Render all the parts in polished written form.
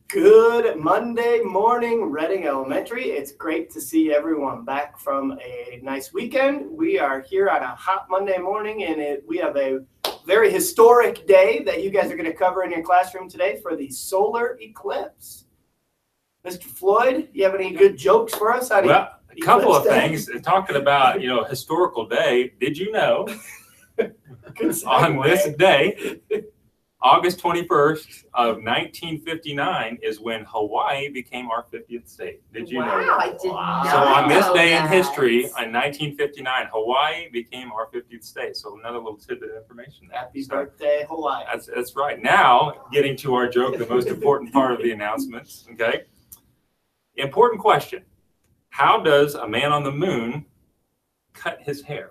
Good Monday morning, Reading Elementary. It's great to see everyone back from a nice weekend. We are here on a hot Monday morning, and we have a very historic day that you guys are going to cover in your classroom today for the solar eclipse. Mr. Floyd, you have any good jokes for us? Well, a couple of things. Talking about, historical day, did you know on this day, August 21st of 1959 is when Hawaii became our 50th state. Did you know that? I did not So on this know day in that. history, in 1959, Hawaii became our 50th state. So another little tidbit of information there. Happy birthday, Hawaii. That's right. Now, getting to our joke, the most important part of the announcements, okay? Important question. How does a man on the moon cut his hair?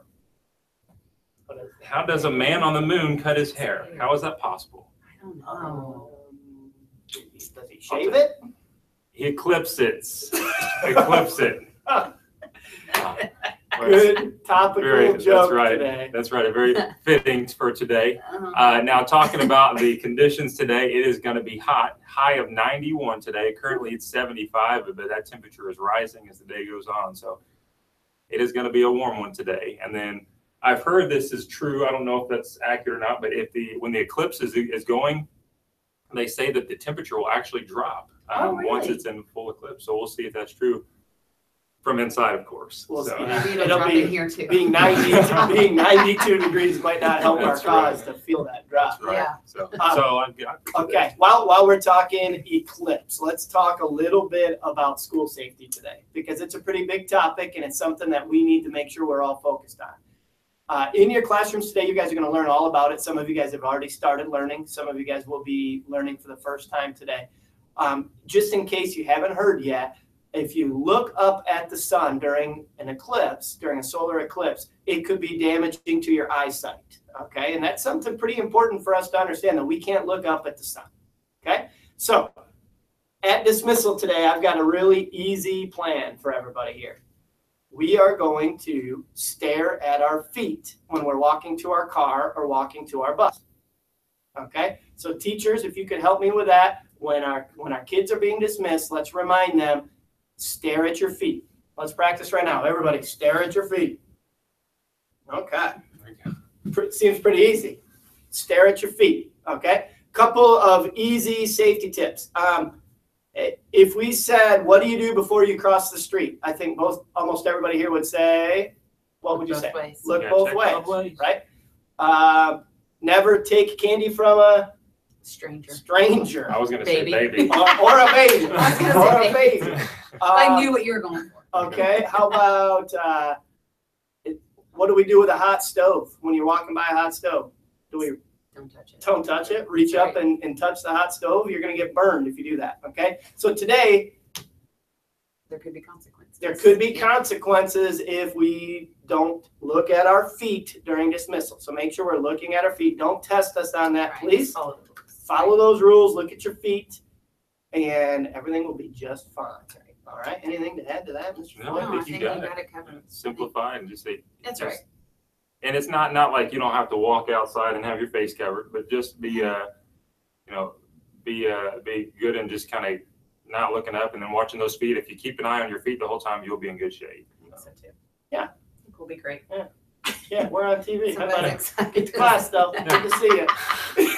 How does a man on the moon cut his hair? How is that possible? I don't know. Does he shave it? He eclipses it. Eclipse it. Good topical joke that's right. today. That's right. A very fitting for today. Now, talking about the conditions today, it is going to be hot. High of 91 today. Currently, it's 75, but that temperature is rising as the day goes on. So it is going to be a warm one today. And then I've heard this is true. I don't know if that's accurate or not, but when the eclipse is going, they say that the temperature will actually drop once it's in full eclipse. So we'll see if that's true from inside, of course. We'll see. Maybe It'll drop be in here too. being 92 degrees might not help our That's cause right. to feel that drop. That's right. Yeah. So Okay, while we're talking eclipse, let's talk a little bit about school safety today, because it's a pretty big topic and it's something that we need to make sure we're all focused on. In your classrooms today, you guys are going to learn all about it. Some of you guys have already started learning. Some of you guys will be learning for the first time today. Just in case you haven't heard yet, if you look up at the sun during an eclipse, during a solar eclipse, it could be damaging to your eyesight. Okay, and that's something pretty important for us to understand, that we can't look up at the sun. Okay, so at dismissal today, I've got a really easy plan for everybody here. We are going to stare at our feet when we're walking to our car or walking to our bus. Okay, so teachers, if you could help me with that, when our kids are being dismissed, let's remind them, stare at your feet. Let's practice right now. Everybody, stare at your feet. Okay, seems pretty easy. Stare at your feet. Okay, couple of easy safety tips. If we said, what do you do before you cross the street? I think almost everybody here would say, what would you say? Ways. Look Yeah, both check ways, both ways. right? Never take candy from a stranger. I was going to say Baby. baby. or a baby. I was gonna say Or a baby. baby. I knew what you were going for. Okay, how about, what do we do with a hot stove when you're walking by a hot stove? Do we Don't touch it. don't touch it? Reach up and touch the hot stove? You're going to get burned if you do that, okay? So today, There could be consequences. there could be consequences if we don't look at our feet during dismissal. So make sure we're looking at our feet. Don't test us on that, Right. please. Follow the rules. Follow those rules, look at your feet, and everything will be just fine. All right, anything to add to that, Mr. No, Floyd? No, I think think you you got got it covered. Simplify and just say. That's just- right. And it's not like you don't have to walk outside and have your face covered, but just be good and just kind of not looking up and then watching those feet. If you keep an eye on your feet the whole time, you'll be in good shape. I think so too. Yeah. I think we'll be great. Yeah, we're on TV. How about Somebody's it? excited. Get to class, though. Good to see you.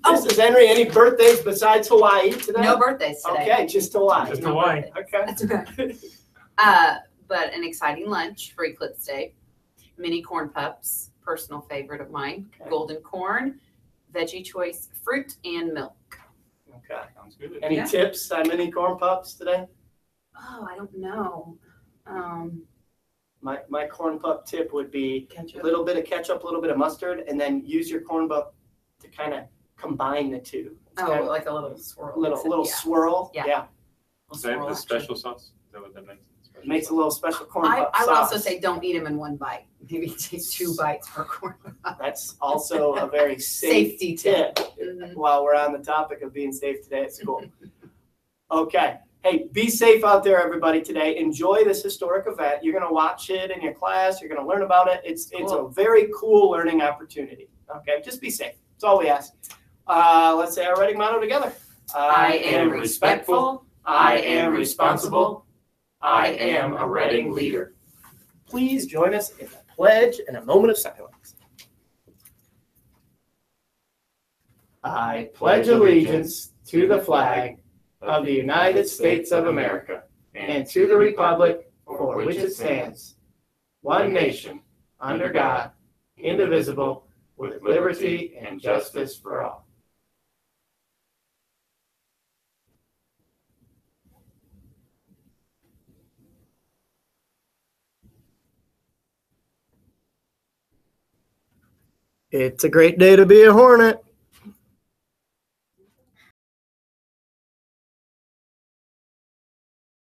Mrs. Henry, any birthdays besides Hawaii today? No birthdays today. Okay, just Hawaii. Just No Hawaii. birthdays. Okay. That's okay. But an exciting lunch for Eclipse Day. Mini corn pups, personal favorite of mine. Okay. Golden corn, veggie choice, fruit, and milk. Okay. Sounds good. Any Yeah. tips on mini corn pups today? Oh, I don't know. My corn pup tip would be a Ketchup. little bit of ketchup, a little bit of mustard, and then use your corn pup to kind of combine the two. It's Oh, kind of like a little swirl. little Yeah. swirl. Yeah. Yeah. Is that the special sauce? Is that what that makes? Special Makes a sauce? little special corn I pup would sauce. also say don't eat them in one bite. Maybe take 2 bites per corn pup. That's also a very safe Safety tip Mhm. while we're on the topic of being safe today at school. Okay. Hey, be safe out there, everybody, today. Enjoy this historic event. You're going to watch it in your class. You're going to learn about it. It's a very cool learning opportunity. Okay, just be safe. That's all we ask. Let's say our writing motto together. I am respectful. I am responsible. I am a Reading leader. Please join us in the pledge and a moment of silence. I pledge allegiance to the flag of the United States of America and to the republic for which it stands, one nation, under God, indivisible, with liberty and justice for all. It's a great day to be a Hornet.